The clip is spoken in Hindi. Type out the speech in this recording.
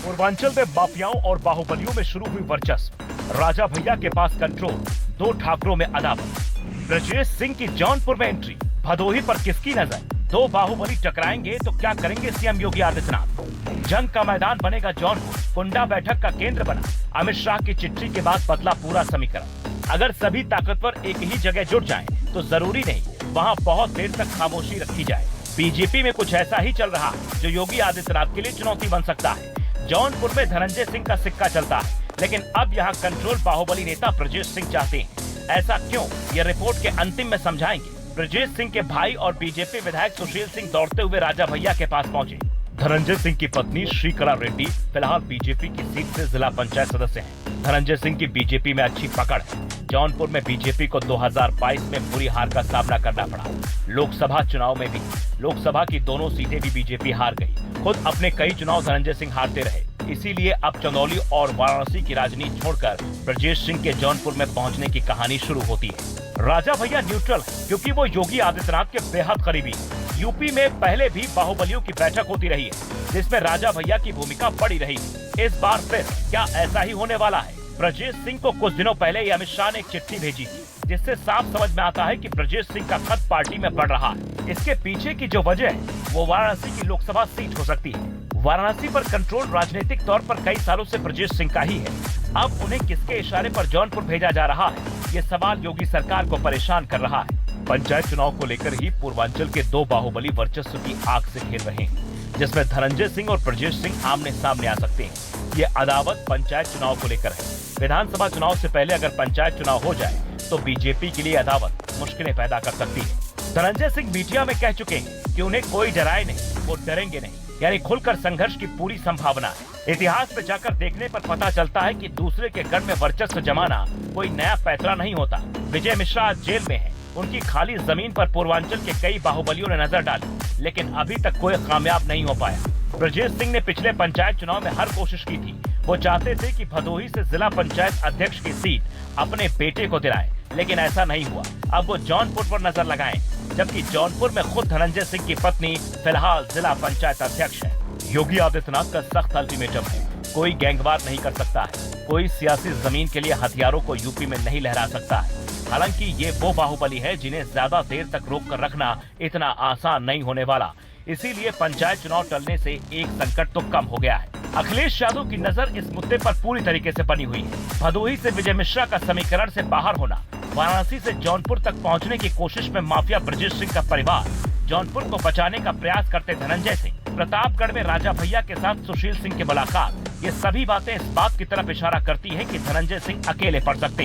पूर्वांचल में माफियाओं और बाहुबलियों में शुरू हुई वर्चस्व। राजा भैया के पास कंट्रोल, दो ठाकरों में अदावत। ब्रजेश सिंह की जौनपुर में एंट्री, भदोही पर किसकी नजर? दो बाहुबली टकराएंगे तो क्या करेंगे सीएम योगी आदित्यनाथ? जंग का मैदान बनेगा जौनपुर, कुंडा बैठक का केंद्र बना। अमित शाह की चिट्ठी के बाद बदला पूरा समीकरण। अगर सभी ताकतवर एक ही जगह जुट जाएं, तो जरूरी नहीं वहां बहुत देर तक खामोशी रखी जाए। बीजेपी में कुछ ऐसा ही चल रहा जो योगी आदित्यनाथ के लिए चुनौती बन सकता है। जौनपुर में धनंजय सिंह का सिक्का चलता है, लेकिन अब यहाँ कंट्रोल बाहुबली नेता ब्रजेश सिंह चाहते हैं। ऐसा क्यों, ये रिपोर्ट के अंतिम में समझाएंगे। ब्रजेश सिंह के भाई और बीजेपी विधायक सुशील सिंह दौड़ते हुए राजा भैया के पास पहुंचे। धनंजय सिंह की पत्नी श्रीकला रेड्डी फिलहाल बीजेपी की सीट से जिला पंचायत सदस्य हैं। धनंजय सिंह की बीजेपी में अच्छी पकड़ है। जौनपुर में बीजेपी को 2022 में बुरी हार का सामना करना पड़ा। लोकसभा चुनाव में भी लोकसभा की दोनों सीटें भी बीजेपी हार गई। खुद अपने कई चुनाव धनंजय सिंह हारते रहे। इसीलिए अब चंदौली और वाराणसी की राजनीति छोड़कर ब्रजेश सिंह के जौनपुर में पहुंचने की कहानी शुरू होती है। राजा भैया न्यूट्रल है, क्योंकि वो योगी आदित्यनाथ के बेहद करीबी। यूपी में पहले भी बाहुबलियों की बैठक होती रही है, जिसमें राजा भैया की भूमिका बड़ी रही है। इस बार फिर क्या ऐसा ही होने वाला है? ब्रजेश सिंह को कुछ दिनों पहले ही अमित शाह ने एक चिट्ठी भेजी थी, जिससे साफ समझ में आता है कि ब्रजेश सिंह का खत पार्टी में बढ़ रहा है। इसके पीछे की जो वजह है वो वाराणसी की लोकसभा सीट हो सकती है। वाराणसी पर कंट्रोल राजनीतिक तौर पर कई सालों से ब्रजेश सिंह का ही है। अब उन्हें किसके इशारे पर जौनपुर भेजा जा रहा है, ये सवाल योगी सरकार को परेशान कर रहा है। पंचायत चुनाव को लेकर ही पूर्वांचल के दो बाहुबली वर्चस्व की आग से खेल रहे हैं, जिसमें धनंजय सिंह और ब्रजेश सिंह आमने सामने आ सकते हैं। ये अदावत पंचायत चुनाव को लेकर है। विधानसभा चुनाव से पहले अगर पंचायत चुनाव हो जाए तो बीजेपी के लिए अदावत मुश्किलें पैदा कर सकती है। धनंजय सिंह मीडिया में कह चुके हैं कि उन्हें कोई डराए नहीं, वो डरेंगे नहीं, यानी खुलकर संघर्ष की पूरी संभावना है। इतिहास में जाकर देखने पर पता चलता है कि दूसरे के गढ़ में वर्चस्व जमाना कोई नया पैतरा नहीं होता। विजय मिश्रा आज जेल में है। उनकी खाली जमीन पर पूर्वांचल के कई बाहुबलियों ने नजर डाली, लेकिन अभी तक कोई कामयाब नहीं हो पाया। ब्रजेश सिंह ने पिछले पंचायत चुनाव में हर कोशिश की थी। वो चाहते थे कि भदोही से जिला पंचायत अध्यक्ष की सीट अपने बेटे को दिलाएं, लेकिन ऐसा नहीं हुआ। अब वो जौनपुर पर नजर लगाएं, जबकि जौनपुर में खुद धनंजय सिंह की पत्नी फिलहाल जिला पंचायत अध्यक्ष है। योगी आदित्यनाथ का सख्त अल्टीमेटम है, कोई गैंगवार नहीं कर सकता है, कोई सियासी जमीन के लिए हथियारों को यूपी में नहीं लहरा सकता है। हालांकि ये वो बाहुबली है जिन्हें ज्यादा देर तक रोक कर रखना इतना आसान नहीं होने वाला। इसीलिए पंचायत चुनाव टलने से एक संकट तो कम हो गया है। अखिलेश यादव की नजर इस मुद्दे पर पूरी तरीके से बनी हुई है। भदोही से विजय मिश्रा का समीकरण से बाहर होना, वाराणसी से जौनपुर तक पहुंचने की कोशिश में माफिया ब्रजेश सिंह का परिवार, जौनपुर को बचाने का प्रयास करते धनंजय सिंह, प्रतापगढ़ में राजा भैया के साथ सुशील सिंह की मुलाकात, ये सभी बातें इस बात की तरफ इशारा करती है कि धनंजय सिंह अकेले पड़ सकते